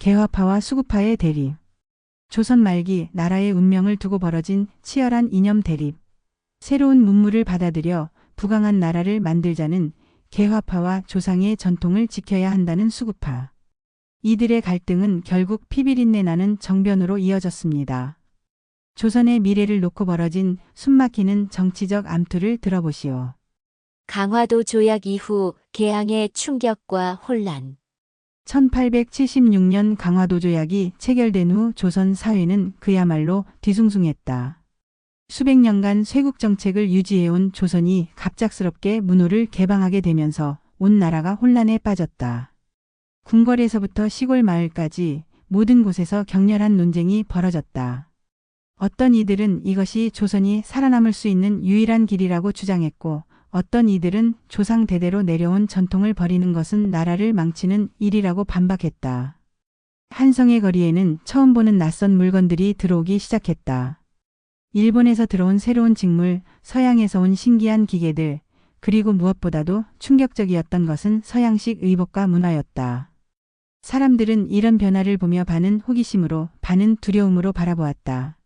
개화파와 수구파의 대립. 조선 말기 나라의 운명을 두고 벌어진 치열한 이념 대립. 새로운 문물을 받아들여 부강한 나라를 만들자는 개화파와 조상의 전통을 지켜야 한다는 수구파. 이들의 갈등은 결국 피비린내 나는 정변으로 이어졌습니다. 조선의 미래를 놓고 벌어진 숨막히는 정치적 암투를 들어보시오. 강화도 조약 이후 개항의 충격과 혼란. 1876년 강화도 조약이 체결된 후 조선 사회는 그야말로 뒤숭숭했다. 수백 년간 쇄국 정책을 유지해온 조선이 갑작스럽게 문호를 개방하게 되면서 온 나라가 혼란에 빠졌다. 궁궐에서부터 시골 마을까지 모든 곳에서 격렬한 논쟁이 벌어졌다. 어떤 이들은 이것이 조선이 살아남을 수 있는 유일한 길이라고 주장했고, 어떤 이들은 조상 대대로 내려온 전통을 버리는 것은 나라를 망치는 일이라고 반박했다. 한성의 거리에는 처음 보는 낯선 물건들이 들어오기 시작했다. 일본에서 들어온 새로운 직물, 서양에서 온 신기한 기계들, 그리고 무엇보다도 충격적이었던 것은 서양식 의복과 문화였다. 사람들은 이런 변화를 보며 반은 호기심으로, 반은 두려움으로 바라보았다.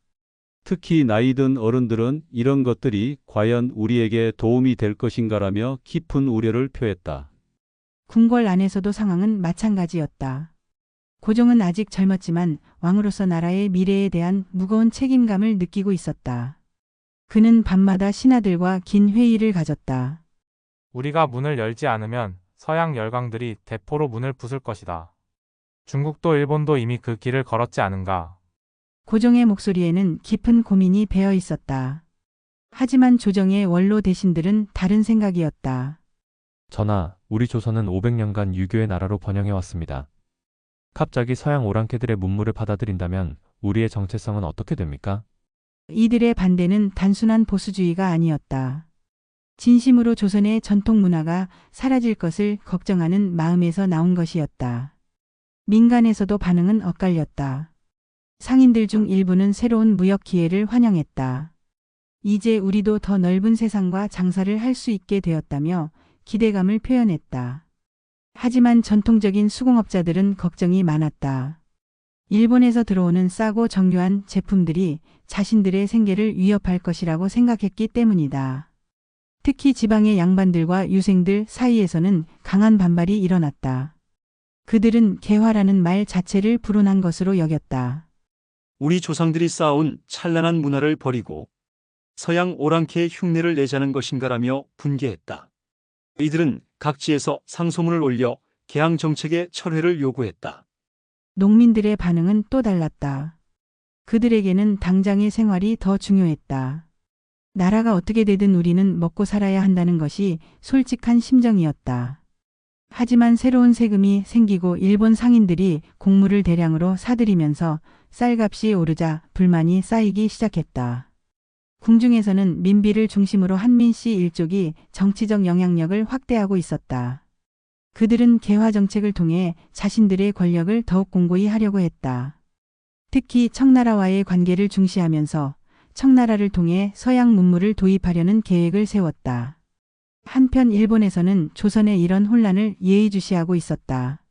특히 나이 든 어른들은 이런 것들이 과연 우리에게 도움이 될 것인가라며 깊은 우려를 표했다. 궁궐 안에서도 상황은 마찬가지였다. 고종은 아직 젊었지만 왕으로서 나라의 미래에 대한 무거운 책임감을 느끼고 있었다. 그는 밤마다 신하들과 긴 회의를 가졌다. 우리가 문을 열지 않으면 서양 열강들이 대포로 문을 부술 것이다. 중국도 일본도 이미 그 길을 걸었지 않은가. 고종의 목소리에는 깊은 고민이 배어 있었다. 하지만 조정의 원로 대신들은 다른 생각이었다. 전하, 우리 조선은 500년간 유교의 나라로 번영해왔습니다. 갑자기 서양 오랑캐들의 문물을 받아들인다면 우리의 정체성은 어떻게 됩니까? 이들의 반대는 단순한 보수주의가 아니었다. 진심으로 조선의 전통 문화가 사라질 것을 걱정하는 마음에서 나온 것이었다. 민간에서도 반응은 엇갈렸다. 상인들 중 일부는 새로운 무역 기회를 환영했다. 이제 우리도 더 넓은 세상과 장사를 할 수 있게 되었다며 기대감을 표현했다. 하지만 전통적인 수공업자들은 걱정이 많았다. 일본에서 들어오는 싸고 정교한 제품들이 자신들의 생계를 위협할 것이라고 생각했기 때문이다. 특히 지방의 양반들과 유생들 사이에서는 강한 반발이 일어났다. 그들은 개화라는 말 자체를 불온한 것으로 여겼다. 우리 조상들이 쌓아온 찬란한 문화를 버리고 서양 오랑캐의 흉내를 내자는 것인가라며 분개했다. 이들은 각지에서 상소문을 올려 개항 정책의 철회를 요구했다. 농민들의 반응은 또 달랐다. 그들에게는 당장의 생활이 더 중요했다. 나라가 어떻게 되든 우리는 먹고 살아야 한다는 것이 솔직한 심정이었다. 하지만 새로운 세금이 생기고 일본 상인들이 곡물을 대량으로 사들이면서 쌀값이 오르자 불만이 쌓이기 시작했다. 궁중에서는 민비를 중심으로 한민씨 일족이 정치적 영향력을 확대하고 있었다. 그들은 개화 정책을 통해 자신들의 권력을 더욱 공고히 하려고 했다. 특히 청나라와의 관계를 중시하면서 청나라를 통해 서양 문물을 도입하려는 계획을 세웠다. 한편 일본에서는 조선의 이런 혼란을 예의주시하고 있었다.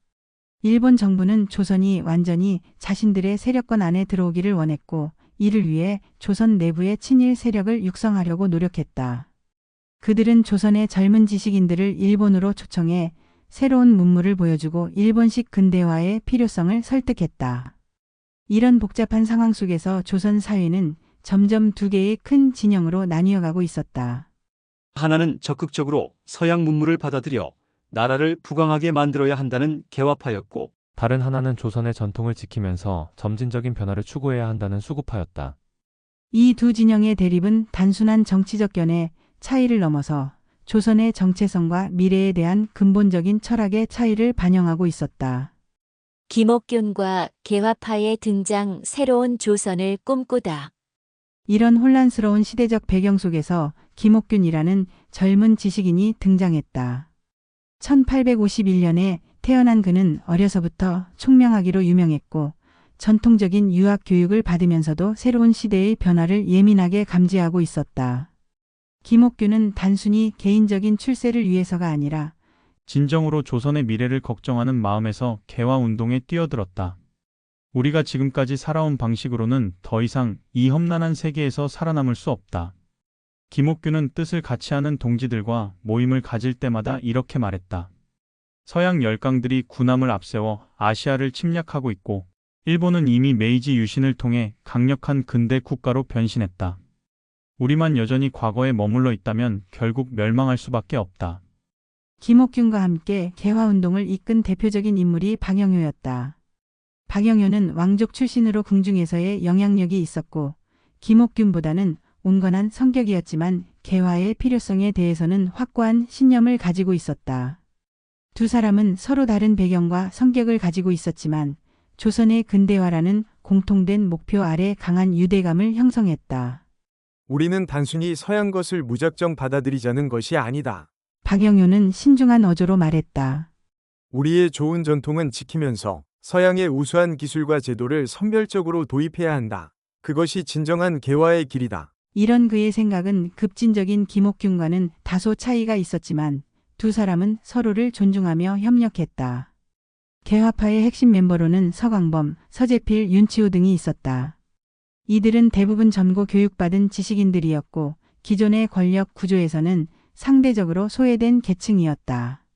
일본 정부는 조선이 완전히 자신들의 세력권 안에 들어오기를 원했고, 이를 위해 조선 내부의 친일 세력을 육성하려고 노력했다. 그들은 조선의 젊은 지식인들을 일본으로 초청해 새로운 문물을 보여주고 일본식 근대화의 필요성을 설득했다. 이런 복잡한 상황 속에서 조선 사회는 점점 두 개의 큰 진영으로 나뉘어가고 있었다. 하나는 적극적으로 서양 문물을 받아들여 나라를 부강하게 만들어야 한다는 개화파였고, 다른 하나는 조선의 전통을 지키면서 점진적인 변화를 추구해야 한다는 수구파였다. 이 두 진영의 대립은 단순한 정치적 견해 차이를 넘어서 조선의 정체성과 미래에 대한 근본적인 철학의 차이를 반영하고 있었다. 김옥균과 개화파의 등장, 새로운 조선을 꿈꾸다. 이런 혼란스러운 시대적 배경 속에서 김옥균이라는 젊은 지식인이 등장했다. 1851년에 태어난 그는 어려서부터 총명하기로 유명했고, 전통적인 유학 교육을 받으면서도 새로운 시대의 변화를 예민하게 감지하고 있었다. 김옥균은 단순히 개인적인 출세를 위해서가 아니라 진정으로 조선의 미래를 걱정하는 마음에서 개화 운동에 뛰어들었다. 우리가 지금까지 살아온 방식으로는 더 이상 이 험난한 세계에서 살아남을 수 없다. 김옥균은 뜻을 같이 하는 동지들과 모임을 가질 때마다 이렇게 말했다. 서양 열강들이 군함을 앞세워 아시아를 침략하고 있고 일본은 이미 메이지 유신을 통해 강력한 근대 국가로 변신했다. 우리만 여전히 과거에 머물러 있다면 결국 멸망할 수밖에 없다. 김옥균과 함께 개화운동을 이끈 대표적인 인물이 박영효였다. 박영효는 왕족 출신으로 궁중에서의 영향력이 있었고 김옥균보다는 온건한 성격이었지만 개화의 필요성에 대해서는 확고한 신념을 가지고 있었다. 두 사람은 서로 다른 배경과 성격을 가지고 있었지만 조선의 근대화라는 공통된 목표 아래 강한 유대감을 형성했다. 우리는 단순히 서양 것을 무작정 받아들이자는 것이 아니다. 박영효는 신중한 어조로 말했다. 우리의 좋은 전통은 지키면서 서양의 우수한 기술과 제도를 선별적으로 도입해야 한다. 그것이 진정한 개화의 길이다. 이런 그의 생각은 급진적인 김옥균과는 다소 차이가 있었지만 두 사람은 서로를 존중하며 협력했다. 개화파의 핵심 멤버로는 서광범, 서재필, 윤치호 등이 있었다. 이들은 대부분 전고 교육받은 지식인들이었고 기존의 권력 구조에서는 상대적으로 소외된 계층이었다.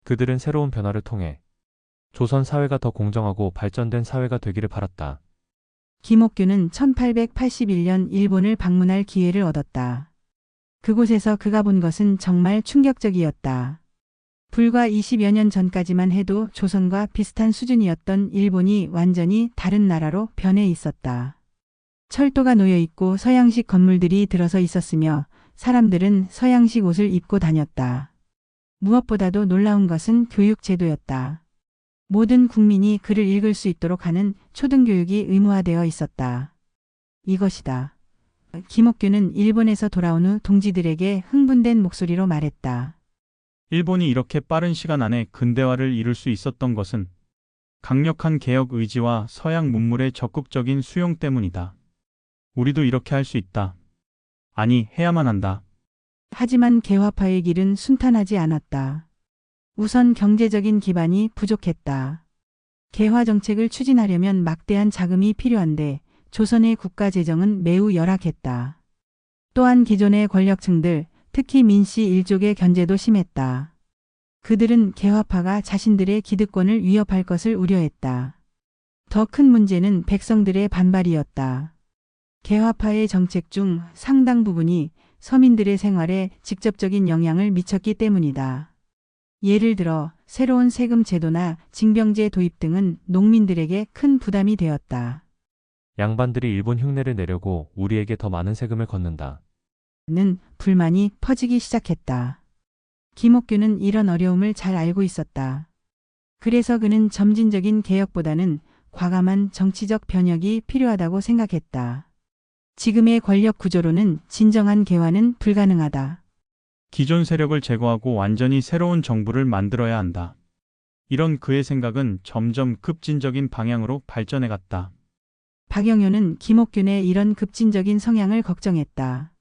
그들은 새로운 변화를 통해 조선 사회가 더 공정하고 발전된 사회가 되기를 바랐다. 김옥균은 1881년 일본을 방문할 기회를 얻었다. 그곳에서 그가 본 것은 정말 충격적이었다. 불과 20여 년 전까지만 해도 조선과 비슷한 수준이었던 일본이 완전히 다른 나라로 변해 있었다. 철도가 놓여 있고 서양식 건물들이 들어서 있었으며 사람들은 서양식 옷을 입고 다녔다. 무엇보다도 놀라운 것은 교육 제도였다. 모든 국민이 글을 읽을 수 있도록 하는 초등교육이 의무화되어 있었다. 이것이다. 김옥균은 일본에서 돌아온 후 동지들에게 흥분된 목소리로 말했다. 일본이 이렇게 빠른 시간 안에 근대화를 이룰 수 있었던 것은 강력한 개혁 의지와 서양 문물의 적극적인 수용 때문이다. 우리도 이렇게 할 수 있다. 아니, 해야만 한다. 하지만 개화파의 길은 순탄하지 않았다. 우선 경제적인 기반이 부족했다. 개화 정책을 추진하려면 막대한 자금이 필요한데 조선의 국가 재정은 매우 열악했다. 또한 기존의 권력층들, 특히 민씨 일족의 견제도 심했다. 그들은 개화파가 자신들의 기득권을 위협할 것을 우려했다. 더 큰 문제는 백성들의 반발이었다. 개화파의 정책 중 상당 부분이 서민들의 생활에 직접적인 영향을 미쳤기 때문이다. 예를 들어 새로운 세금 제도나 징병제 도입 등은 농민들에게 큰 부담이 되었다. 양반들이 일본 흉내를 내려고 우리에게 더 많은 세금을 걷는다. 는 불만이 퍼지기 시작했다. 김옥균은 이런 어려움을 잘 알고 있었다. 그래서 그는 점진적인 개혁보다는 과감한 정치적 변혁이 필요하다고 생각했다. 지금의 권력 구조로는 진정한 개화는 불가능하다. 기존 세력을 제거하고 완전히 새로운 정부를 만들어야 한다. 이런 그의 생각은 점점 급진적인 방향으로 발전해 갔다. 박영효는 김옥균의 이런 급진적인 성향을 걱정했다.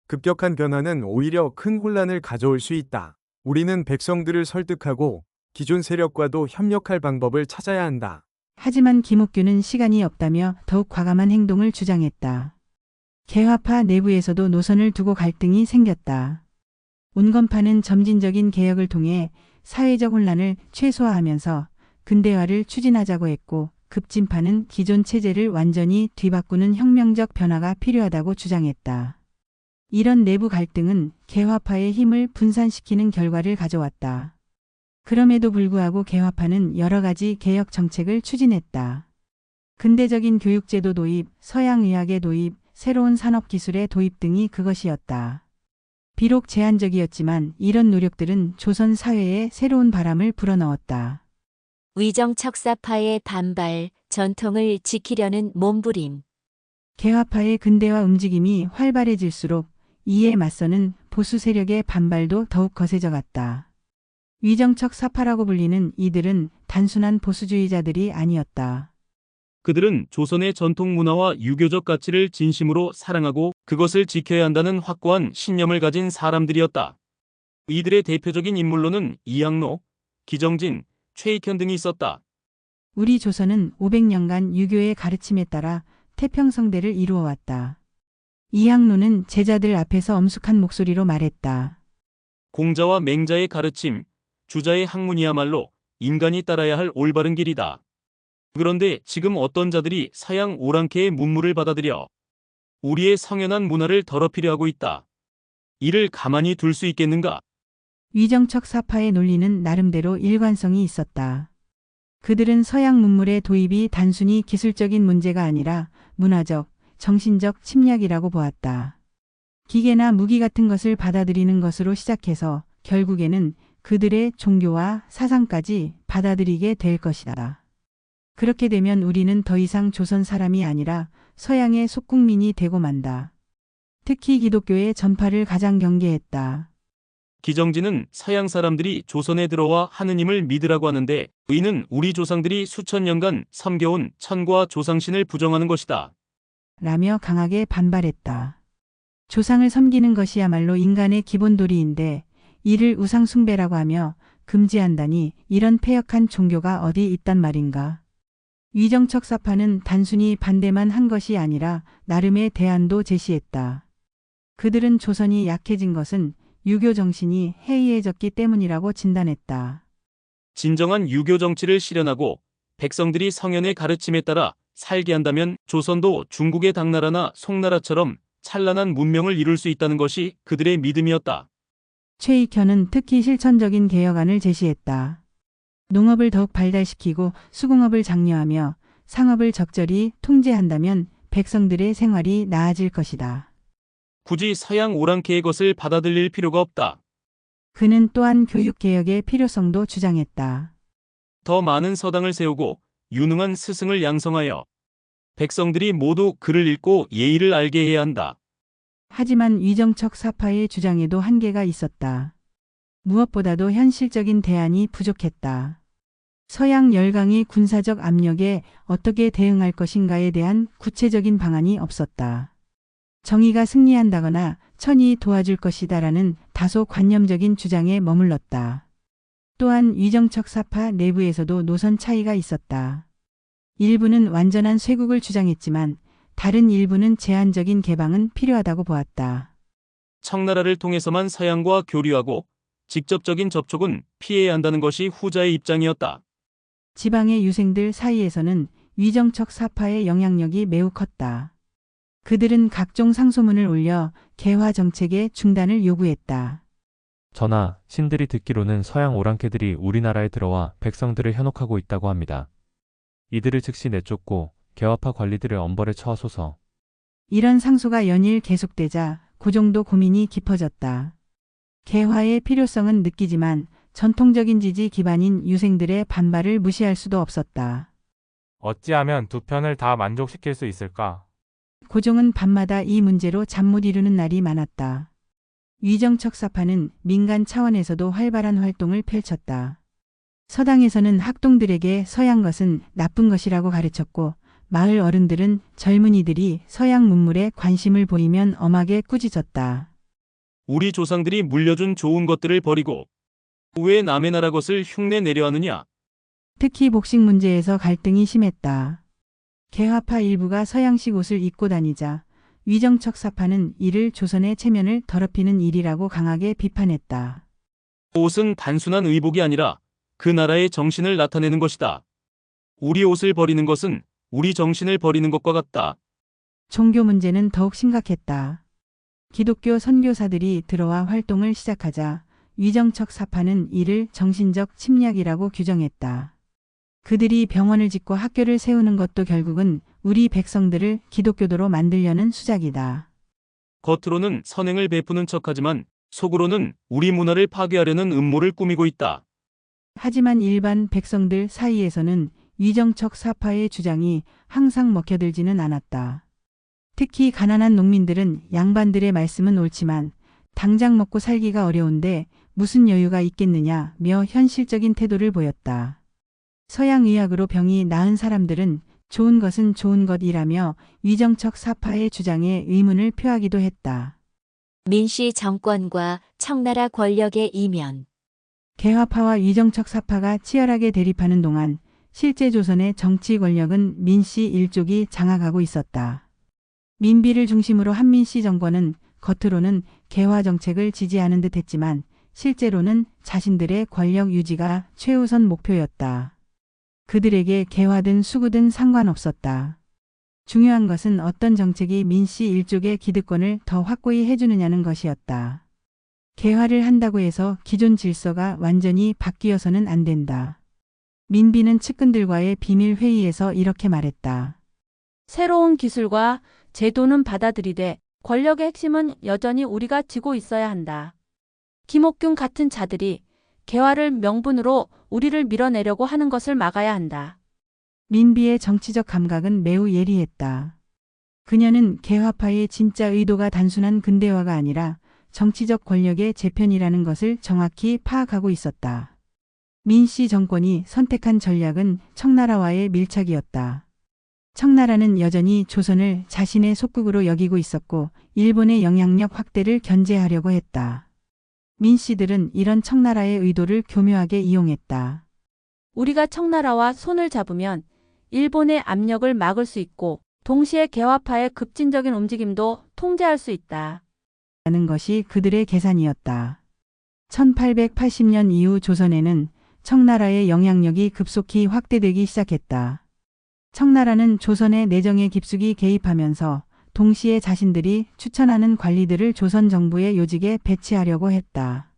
급격한 변화는 오히려 큰 혼란을 가져올 수 있다. 우리는 백성들을 설득하고 기존 세력과도 협력할 방법을 찾아야 한다. 하지만 김옥균은 시간이 없다며 더욱 과감한 행동을 주장했다. 개화파 내부에서도 노선을 두고 갈등이 생겼다. 온건파는 점진적인 개혁을 통해 사회적 혼란을 최소화하면서 근대화를 추진하자고 했고 급진파는 기존 체제를 완전히 뒤바꾸는 혁명적 변화가 필요하다고 주장했다. 이런 내부 갈등은 개화파의 힘을 분산시키는 결과를 가져왔다. 그럼에도 불구하고 개화파는 여러 가지 개혁 정책을 추진했다. 근대적인 교육제도 도입, 서양의학의 도입, 새로운 산업기술의 도입 등이 그것이었다. 비록 제한적이었지만 이런 노력들은 조선 사회에 새로운 바람을 불어넣었다. 위정척사파의 반발, 전통을 지키려는 몸부림. 개화파의 근대화 움직임이 활발해질수록 이에 맞서는 보수 세력의 반발도 더욱 거세져 갔다. 위정척 사파라고 불리는 이들은 단순한 보수주의자들이 아니었다. 그들은 조선의 전통 문화와 유교적 가치를 진심으로 사랑하고 그것을 지켜야 한다는 확고한 신념을 가진 사람들이었다. 이들의 대표적인 인물로는 이항로, 기정진, 최익현 등이 있었다. 우리 조선은 500년간 유교의 가르침에 따라 태평성대를 이루어왔다. 이항로는 제자들 앞에서 엄숙한 목소리로 말했다. 공자와 맹자의 가르침, 주자의 학문이야말로 인간이 따라야 할 올바른 길이다. 그런데 지금 어떤 자들이 서양 오랑캐의 문물을 받아들여 우리의 성연한 문화를 더럽히려 하고 있다. 이를 가만히 둘 수 있겠는가? 위정척 사파의 논리는 나름대로 일관성이 있었다. 그들은 서양 문물의 도입이 단순히 기술적인 문제가 아니라 문화적, 정신적 침략이라고 보았다. 기계나 무기 같은 것을 받아들이는 것으로 시작해서 결국에는 그들의 종교와 사상까지 받아들이게 될 것이다. 그렇게 되면 우리는 더 이상 조선 사람이 아니라 서양의 속국민이 되고 만다. 특히 기독교의 전파를 가장 경계했다. 기정지는 서양 사람들이 조선에 들어와 하느님을 믿으라고 하는데 이는 우리 조상들이 수천 년간 섬겨온 천과 조상신을 부정하는 것이다. 라며 강하게 반발했다. 조상을 섬기는 것이야말로 인간의 기본 도리인데 이를 우상 숭배라고 하며 금지한다니 이런 패역한 종교가 어디 있단 말인가. 위정척 사파는 단순히 반대만 한 것이 아니라 나름의 대안도 제시했다. 그들은 조선이 약해진 것은 유교 정신이 해이해졌기 때문이라고 진단했다. 진정한 유교 정치를 실현하고 백성들이 성현의 가르침에 따라 살게 한다면 조선도 중국의 당나라나 송나라처럼 찬란한 문명을 이룰 수 있다는 것이 그들의 믿음이었다. 최익현은 특히 실천적인 개혁안을 제시했다. 농업을 더욱 발달시키고 수공업을 장려하며 상업을 적절히 통제한다면 백성들의 생활이 나아질 것이다. 굳이 서양 오랑캐의 것을 받아들일 필요가 없다. 그는 또한 교육개혁의 필요성도 주장했다. 더 많은 서당을 세우고 유능한 스승을 양성하여 백성들이 모두 글을 읽고 예의를 알게 해야 한다. 하지만 위정척 사파의 주장에도 한계가 있었다. 무엇보다도 현실적인 대안이 부족했다. 서양 열강의 군사적 압력에 어떻게 대응할 것인가에 대한 구체적인 방안이 없었다. 정의가 승리한다거나 천이 도와줄 것이다라는 다소 관념적인 주장에 머물렀다. 또한 위정척 사파 내부에서도 노선 차이가 있었다. 일부는 완전한 쇄국을 주장했지만 다른 일부는 제한적인 개방은 필요하다고 보았다. 청나라를 통해서만 서양과 교류하고 직접적인 접촉은 피해야 한다는 것이 후자의 입장이었다. 지방의 유생들 사이에서는 위정척 사파의 영향력이 매우 컸다. 그들은 각종 상소문을 올려 개화 정책의 중단을 요구했다. 전하, 신들이 듣기로는 서양 오랑캐들이 우리나라에 들어와 백성들을 현혹하고 있다고 합니다. 이들을 즉시 내쫓고 개화파 관리들을 엄벌에 처하소서. 이런 상소가 연일 계속되자 고종도 고민이 깊어졌다. 개화의 필요성은 느끼지만 전통적인 지지 기반인 유생들의 반발을 무시할 수도 없었다. 어찌하면 두 편을 다 만족시킬 수 있을까? 고종은 밤마다 이 문제로 잠 못 이루는 날이 많았다. 위정척 사파는 민간 차원에서도 활발한 활동을 펼쳤다. 서당에서는 학동들에게 서양 것은 나쁜 것이라고 가르쳤고 마을 어른들은 젊은이들이 서양 문물에 관심을 보이면 엄하게 꾸짖었다. 우리 조상들이 물려준 좋은 것들을 버리고 왜 남의 나라 것을 흉내 내려 하느냐? 특히 복식 문제에서 갈등이 심했다. 개화파 일부가 서양식 옷을 입고 다니자 위정척 사파는 이를 조선의 체면을 더럽히는 일이라고 강하게 비판했다. 옷은 단순한 의복이 아니라 그 나라의 정신을 나타내는 것이다. 우리 옷을 버리는 것은 우리 정신을 버리는 것과 같다. 종교 문제는 더욱 심각했다. 기독교 선교사들이 들어와 활동을 시작하자 위정척 사파는 이를 정신적 침략이라고 규정했다. 그들이 병원을 짓고 학교를 세우는 것도 결국은 우리 백성들을 기독교도로 만들려는 수작이다. 겉으로는 선행을 베푸는 척하지만 속으로는 우리 문화를 파괴하려는 음모를 꾸미고 있다. 하지만 일반 백성들 사이에서는 위정척 사파의 주장이 항상 먹혀들지는 않았다. 특히 가난한 농민들은 양반들의 말씀은 옳지만 당장 먹고 살기가 어려운데 무슨 여유가 있겠느냐며 현실적인 태도를 보였다. 서양 의학으로 병이 나은 사람들은 좋은 것은 좋은 것이라며 위정척 사파의 주장에 의문을 표하기도 했다. 민씨 정권과 청나라 권력의 이면. 개화파와 위정척 사파가 치열하게 대립하는 동안 실제 조선의 정치 권력은 민씨 일족이 장악하고 있었다. 민비를 중심으로 한민씨 정권은 겉으로는 개화 정책을 지지하는 듯 했지만 실제로는 자신들의 권력 유지가 최우선 목표였다. 그들에게 개화든 수구든 상관없었다. 중요한 것은 어떤 정책이 민씨 일족의 기득권을 더 확고히 해주느냐는 것이었다. 개화를 한다고 해서 기존 질서가 완전히 바뀌어서는 안 된다. 민비는 측근들과의 비밀 회의에서 이렇게 말했다. 새로운 기술과 제도는 받아들이되 권력의 핵심은 여전히 우리가 쥐고 있어야 한다. 김옥균 같은 자들이 개화를 명분으로 우리를 밀어내려고 하는 것을 막아야 한다. 민비의 정치적 감각은 매우 예리했다. 그녀는 개화파의 진짜 의도가 단순한 근대화가 아니라 정치적 권력의 재편이라는 것을 정확히 파악하고 있었다. 민씨 정권이 선택한 전략은 청나라와의 밀착이었다. 청나라는 여전히 조선을 자신의 속국으로 여기고 있었고 일본의 영향력 확대를 견제하려고 했다. 민씨들은 이런 청나라의 의도를 교묘하게 이용했다. 우리가 청나라와 손을 잡으면 일본의 압력을 막을 수 있고 동시에 개화파의 급진적인 움직임도 통제할 수 있다. 라는 것이 그들의 계산이었다. 1880년 이후 조선에는 청나라의 영향력이 급속히 확대되기 시작했다. 청나라는 조선의 내정에 깊숙이 개입하면서 동시에 자신들이 추천하는 관리들을 조선 정부의 요직에 배치하려고 했다.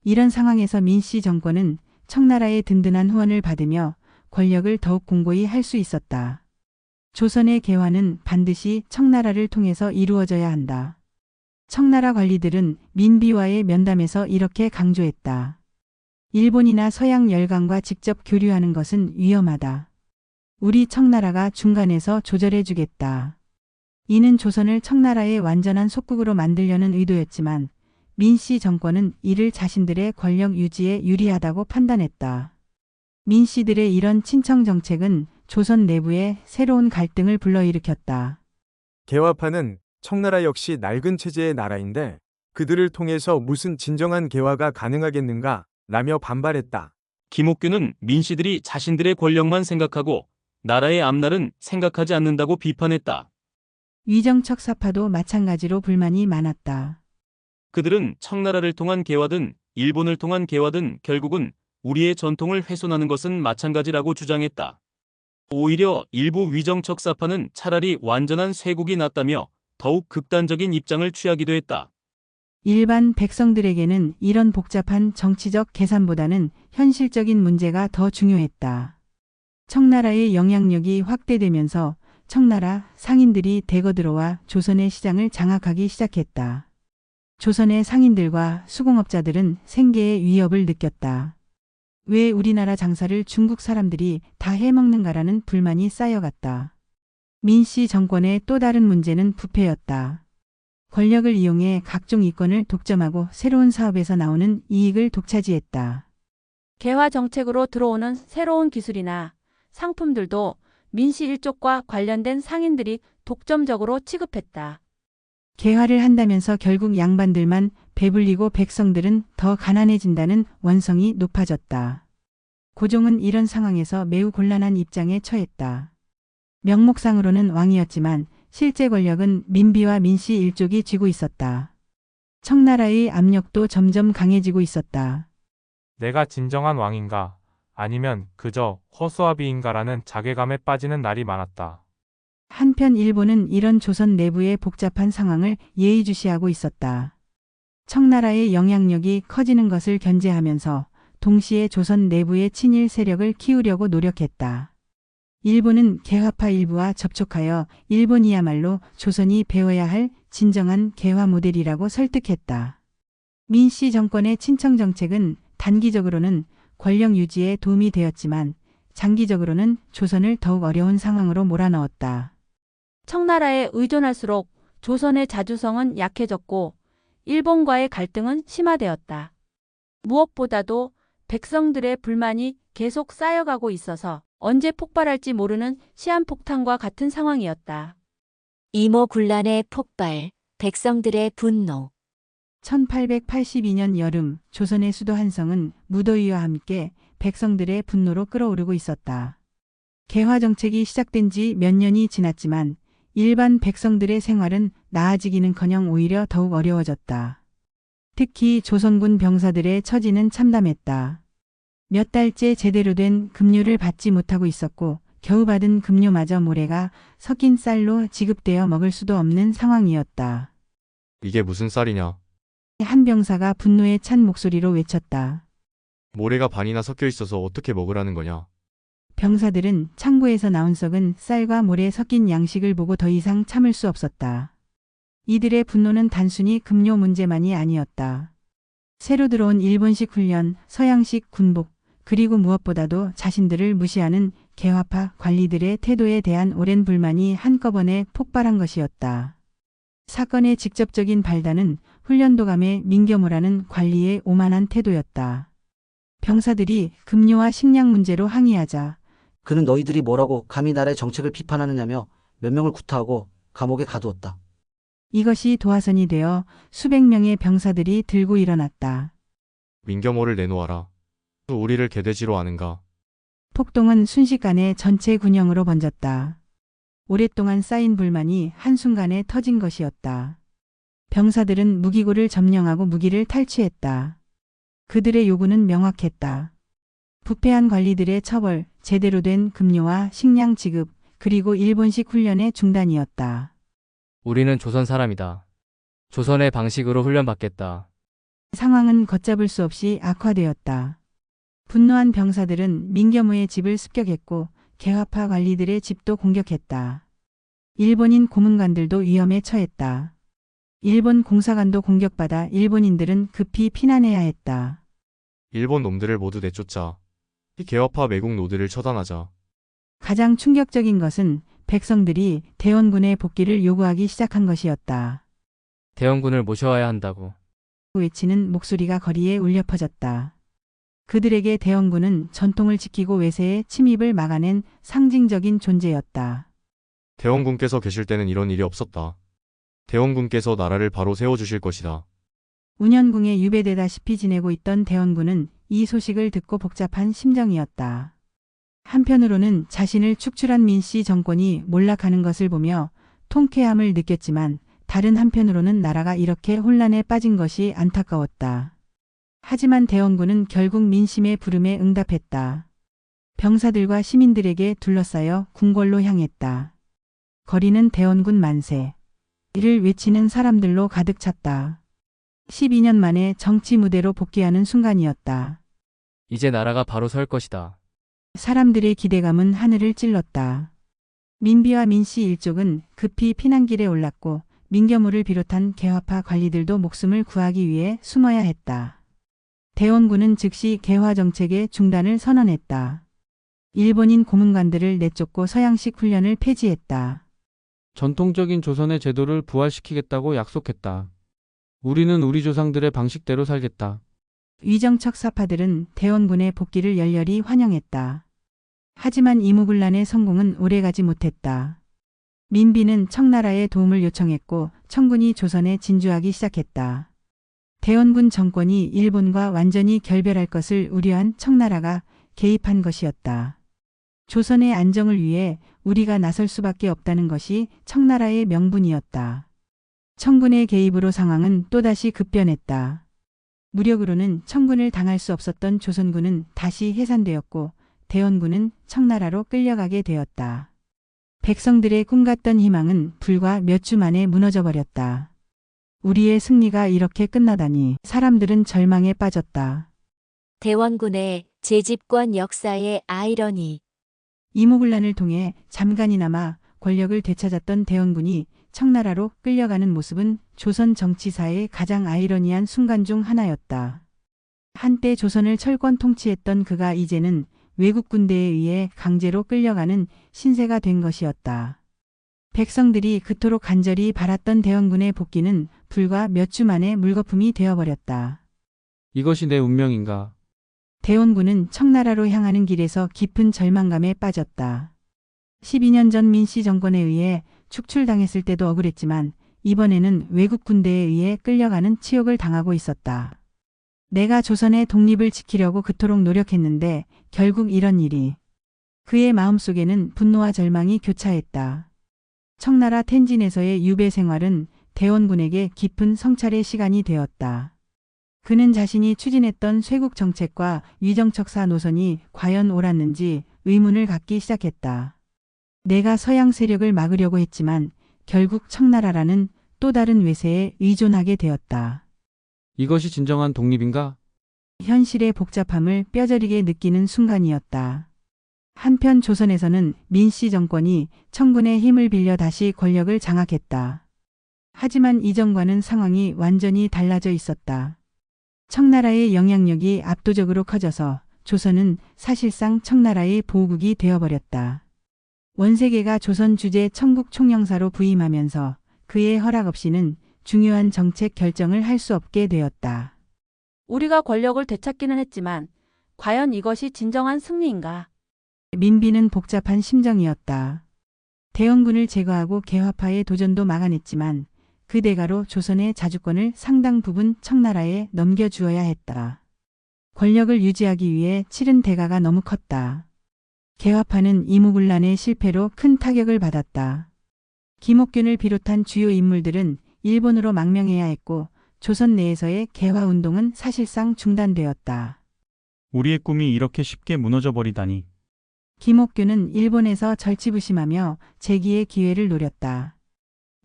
이런 상황에서 민씨 정권은 청나라의 든든한 후원을 받으며 권력을 더욱 공고히 할 수 있었다. 조선의 개화는 반드시 청나라를 통해서 이루어져야 한다. 청나라 관리들은 민비와의 면담에서 이렇게 강조했다. 일본이나 서양 열강과 직접 교류하는 것은 위험하다. 우리 청나라가 중간에서 조절해 주겠다. 이는 조선을 청나라의 완전한 속국으로 만들려는 의도였지만 민씨 정권은 이를 자신들의 권력 유지에 유리하다고 판단했다. 민씨들의 이런 친청 정책은 조선 내부에 새로운 갈등을 불러일으켰다. 개화파는 청나라 역시 낡은 체제의 나라인데 그들을 통해서 무슨 진정한 개화가 가능하겠는가 라며 반발했다. 김옥균은 민씨들이 자신들의 권력만 생각하고 나라의 앞날은 생각하지 않는다고 비판했다. 위정척 사파도 마찬가지로 불만이 많았다. 그들은 청나라를 통한 개화든 일본을 통한 개화든 결국은 우리의 전통을 훼손하는 것은 마찬가지라고 주장했다. 오히려 일부 위정척 사파는 차라리 완전한 쇄국이 낫다며 더욱 극단적인 입장을 취하기도 했다. 일반 백성들에게는 이런 복잡한 정치적 계산보다는 현실적인 문제가 더 중요했다. 청나라의 영향력이 확대되면서 청나라 상인들이 대거 들어와 조선의 시장을 장악하기 시작했다. 조선의 상인들과 수공업자들은 생계의 위협을 느꼈다. 왜 우리나라 장사를 중국 사람들이 다 해먹는가라는 불만이 쌓여갔다. 민씨 정권의 또 다른 문제는 부패였다. 권력을 이용해 각종 이권을 독점하고 새로운 사업에서 나오는 이익을 독차지했다. 개화 정책으로 들어오는 새로운 기술이나 상품들도 민씨 일족과 관련된 상인들이 독점적으로 취급했다. 개화를 한다면서 결국 양반들만 배불리고 백성들은 더 가난해진다는 원성이 높아졌다. 고종은 이런 상황에서 매우 곤란한 입장에 처했다. 명목상으로는 왕이었지만 실제 권력은 민비와 민씨 일족이 쥐고 있었다. 청나라의 압력도 점점 강해지고 있었다. 내가 진정한 왕인가 아니면 그저 허수아비인가라는 자괴감에 빠지는 날이 많았다. 한편 일본은 이런 조선 내부의 복잡한 상황을 예의주시하고 있었다. 청나라의 영향력이 커지는 것을 견제하면서 동시에 조선 내부의 친일 세력을 키우려고 노력했다. 일본은 개화파 일부와 접촉하여 일본이야말로 조선이 배워야 할 진정한 개화 모델이라고 설득했다. 민씨 정권의 친청 정책은 단기적으로는 권력 유지에 도움이 되었지만 장기적으로는 조선을 더욱 어려운 상황으로 몰아넣었다. 청나라에 의존할수록 조선의 자주성은 약해졌고 일본과의 갈등은 심화되었다. 무엇보다도 백성들의 불만이 계속 쌓여가고 있어서 언제 폭발할지 모르는 시한폭탄과 같은 상황이었다. 이모군란의 폭발, 백성들의 분노. 1882년 여름 조선의 수도 한성은 무더위와 함께 백성들의 분노로 끓어오르고 있었다. 개화 정책이 시작된 지 몇 년이 지났지만 일반 백성들의 생활은 나아지기는커녕 오히려 더욱 어려워졌다. 특히 조선군 병사들의 처지는 참담했다. 몇 달째 제대로 된 급료를 받지 못하고 있었고 겨우 받은 급료마저 모래가 섞인 쌀로 지급되어 먹을 수도 없는 상황이었다. 이게 무슨 쌀이냐? 한 병사가 분노에 찬 목소리로 외쳤다. 모래가 반이나 섞여 있어서 어떻게 먹으라는 거냐? 병사들은 창고에서 나온 썩은 쌀과 모래 섞인 양식을 보고 더 이상 참을 수 없었다. 이들의 분노는 단순히 급료 문제만이 아니었다. 새로 들어온 일본식 훈련, 서양식 군복, 그리고 무엇보다도 자신들을 무시하는 개화파 관리들의 태도에 대한 오랜 불만이 한꺼번에 폭발한 것이었다. 사건의 직접적인 발단은 훈련도감의 민겸호라는 관리의 오만한 태도였다. 병사들이 급료와 식량 문제로 항의하자 그는 너희들이 뭐라고 감히 나라의 정책을 비판하느냐며 몇 명을 구타하고 감옥에 가두었다. 이것이 도화선이 되어 수백 명의 병사들이 들고 일어났다. 민겸호를 내놓아라. 우리를 개돼지로 아는가? 폭동은 순식간에 전체 군영으로 번졌다. 오랫동안 쌓인 불만이 한순간에 터진 것이었다. 병사들은 무기고를 점령하고 무기를 탈취했다. 그들의 요구는 명확했다. 부패한 관리들의 처벌, 제대로 된 급료와 식량 지급, 그리고 일본식 훈련의 중단이었다. 우리는 조선 사람이다. 조선의 방식으로 훈련받겠다. 상황은 걷잡을 수 없이 악화되었다. 분노한 병사들은 민겸호의 집을 습격했고 개화파 관리들의 집도 공격했다. 일본인 고문관들도 위험에 처했다. 일본 공사관도 공격받아 일본인들은 급히 피난해야 했다. 일본 놈들을 모두 내쫓자. 이 개화파 매국 노들을 처단하자. 가장 충격적인 것은 백성들이 대원군의 복귀를 요구하기 시작한 것이었다. 대원군을 모셔와야 한다고. 외치는 목소리가 거리에 울려 퍼졌다. 그들에게 대원군은 전통을 지키고 외세의 침입을 막아낸 상징적인 존재였다. 대원군께서 계실 때는 이런 일이 없었다. 대원군께서 나라를 바로 세워주실 것이다. 운현궁에 유배되다시피 지내고 있던 대원군은 이 소식을 듣고 복잡한 심정이었다. 한편으로는 자신을 축출한 민씨 정권이 몰락하는 것을 보며 통쾌함을 느꼈지만 다른 한편으로는 나라가 이렇게 혼란에 빠진 것이 안타까웠다. 하지만 대원군은 결국 민심의 부름에 응답했다. 병사들과 시민들에게 둘러싸여 궁궐로 향했다. 거리는 대원군 만세. 이를 외치는 사람들로 가득 찼다. 12년 만에 정치 무대로 복귀하는 순간이었다. 이제 나라가 바로 설 것이다. 사람들의 기대감은 하늘을 찔렀다. 민비와 민씨 일족은 급히 피난길에 올랐고 민겸호를 비롯한 개화파 관리들도 목숨을 구하기 위해 숨어야 했다. 대원군은 즉시 개화 정책의 중단을 선언했다. 일본인 고문관들을 내쫓고 서양식 훈련을 폐지했다. 전통적인 조선의 제도를 부활시키겠다고 약속했다. 우리는 우리 조상들의 방식대로 살겠다. 위정척 사파들은 대원군의 복귀를 열렬히 환영했다. 하지만 이무군란의 성공은 오래가지 못했다. 민비는 청나라의 도움을 요청했고 청군이 조선에 진주하기 시작했다. 대원군 정권이 일본과 완전히 결별할 것을 우려한 청나라가 개입한 것이었다. 조선의 안정을 위해 우리가 나설 수밖에 없다는 것이 청나라의 명분이었다. 청군의 개입으로 상황은 또다시 급변했다. 무력으로는 청군을 당할 수 없었던 조선군은 다시 해산되었고 대원군은 청나라로 끌려가게 되었다. 백성들의 꿈같던 희망은 불과 몇 주 만에 무너져 버렸다. 우리의 승리가 이렇게 끝나다니 사람들은 절망에 빠졌다. 대원군의 재집권 역사의 아이러니. 이무군란을 통해 잠깐이나마 권력을 되찾았던 대원군이 청나라로 끌려가는 모습은 조선 정치사의 가장 아이러니한 순간 중 하나였다. 한때 조선을 철권 통치했던 그가 이제는 외국 군대에 의해 강제로 끌려가는 신세가 된 것이었다. 백성들이 그토록 간절히 바랐던 대원군의 복귀는 불과 몇 주 만에 물거품이 되어버렸다. 이것이 내 운명인가? 대원군은 청나라로 향하는 길에서 깊은 절망감에 빠졌다. 12년 전 민씨 정권에 의해 축출당했을 때도 억울했지만 이번에는 외국 군대에 의해 끌려가는 치욕을 당하고 있었다. 내가 조선의 독립을 지키려고 그토록 노력했는데 결국 이런 일이. 그의 마음속에는 분노와 절망이 교차했다. 청나라 텐진에서의 유배 생활은 대원군에게 깊은 성찰의 시간이 되었다. 그는 자신이 추진했던 쇄국 정책과 위정척사 노선이 과연 옳았는지 의문을 갖기 시작했다. 내가 서양 세력을 막으려고 했지만 결국 청나라라는 또 다른 외세에 의존하게 되었다. 이것이 진정한 독립인가? 현실의 복잡함을 뼈저리게 느끼는 순간이었다. 한편 조선에서는 민씨 정권이 청군의 힘을 빌려 다시 권력을 장악했다. 하지만 이전과는 상황이 완전히 달라져 있었다. 청나라의 영향력이 압도적으로 커져서 조선은 사실상 청나라의 보국이 되어버렸다. 원세계가 조선 주재 청국 총영사로 부임하면서 그의 허락 없이는 중요한 정책 결정을 할 수 없게 되었다. 우리가 권력을 되찾기는 했지만 과연 이것이 진정한 승리인가? 민비는 복잡한 심정이었다. 대원군을 제거하고 개화파의 도전도 막아냈지만 그 대가로 조선의 자주권을 상당 부분 청나라에 넘겨주어야 했다. 권력을 유지하기 위해 치른 대가가 너무 컸다. 개화파는 이무군란의 실패로 큰 타격을 받았다. 김옥균을 비롯한 주요 인물들은 일본으로 망명해야 했고 조선 내에서의 개화운동은 사실상 중단되었다. 우리의 꿈이 이렇게 쉽게 무너져 버리다니. 김옥균은 일본에서 절치부심하며 재기의 기회를 노렸다.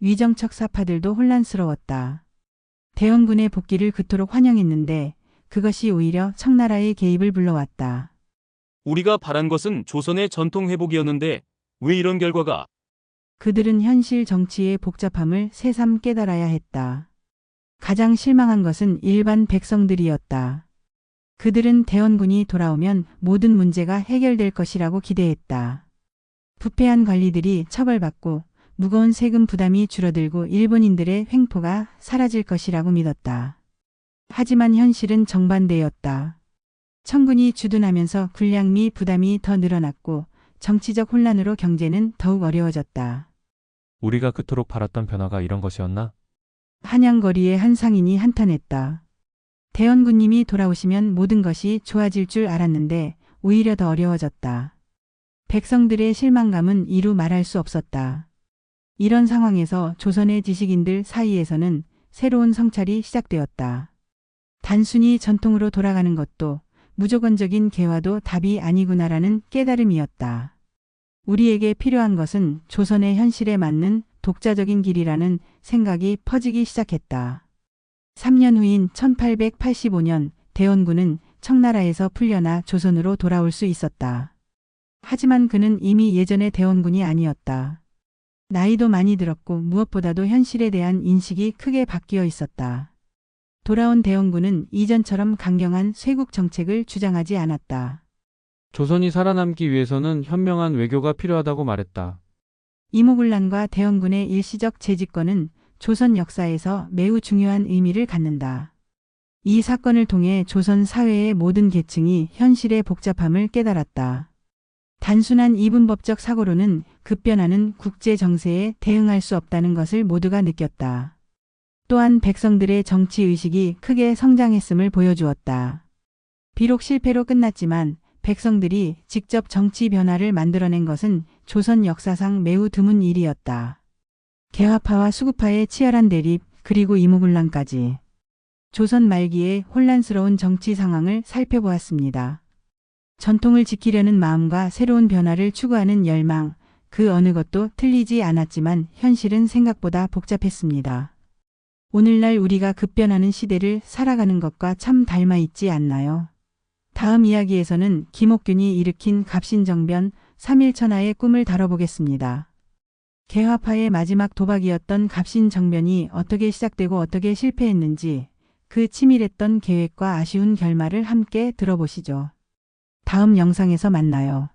위정척사파들도 혼란스러웠다. 대원군의 복귀를 그토록 환영했는데 그것이 오히려 청나라의 개입을 불러왔다. 우리가 바란 것은 조선의 전통 회복이었는데 왜 이런 결과가? 그들은 현실 정치의 복잡함을 새삼 깨달아야 했다. 가장 실망한 것은 일반 백성들이었다. 그들은 대원군이 돌아오면 모든 문제가 해결될 것이라고 기대했다. 부패한 관리들이 처벌받고 무거운 세금 부담이 줄어들고 일본인들의 횡포가 사라질 것이라고 믿었다. 하지만 현실은 정반대였다. 청군이 주둔하면서 군량미 부담이 더 늘어났고 정치적 혼란으로 경제는 더욱 어려워졌다. 우리가 그토록 바랐던 변화가 이런 것이었나? 한양거리의 한 상인이 한탄했다. 대원군님이 돌아오시면 모든 것이 좋아질 줄 알았는데 오히려 더 어려워졌다. 백성들의 실망감은 이루 말할 수 없었다. 이런 상황에서 조선의 지식인들 사이에서는 새로운 성찰이 시작되었다. 단순히 전통으로 돌아가는 것도 무조건적인 개화도 답이 아니구나라는 깨달음이었다. 우리에게 필요한 것은 조선의 현실에 맞는 독자적인 길이라는 생각이 퍼지기 시작했다. 3년 후인 1885년 대원군은 청나라에서 풀려나 조선으로 돌아올 수 있었다. 하지만 그는 이미 예전의 대원군이 아니었다. 나이도 많이 들었고 무엇보다도 현실에 대한 인식이 크게 바뀌어 있었다. 돌아온 대원군은 이전처럼 강경한 쇄국 정책을 주장하지 않았다. 조선이 살아남기 위해서는 현명한 외교가 필요하다고 말했다. 이무군란과 대원군의 일시적 재집권은 조선 역사에서 매우 중요한 의미를 갖는다. 이 사건을 통해 조선 사회의 모든 계층이 현실의 복잡함을 깨달았다. 단순한 이분법적 사고로는 급변하는 국제 정세에 대응할 수 없다는 것을 모두가 느꼈다. 또한 백성들의 정치의식이 크게 성장했음을 보여주었다. 비록 실패로 끝났지만 백성들이 직접 정치 변화를 만들어낸 것은 조선 역사상 매우 드문 일이었다. 개화파와 수구파의 치열한 대립, 그리고 이무군란까지. 조선 말기의 혼란스러운 정치 상황을 살펴보았습니다. 전통을 지키려는 마음과 새로운 변화를 추구하는 열망, 그 어느 것도 틀리지 않았지만 현실은 생각보다 복잡했습니다. 오늘날 우리가 급변하는 시대를 살아가는 것과 참 닮아 있지 않나요? 다음 이야기에서는 김옥균이 일으킨 갑신정변 3.1천하의 꿈을 다뤄보겠습니다. 개화파의 마지막 도박이었던 갑신정변이 어떻게 시작되고 어떻게 실패했는지 그 치밀했던 계획과 아쉬운 결말을 함께 들어보시죠. 다음 영상에서 만나요.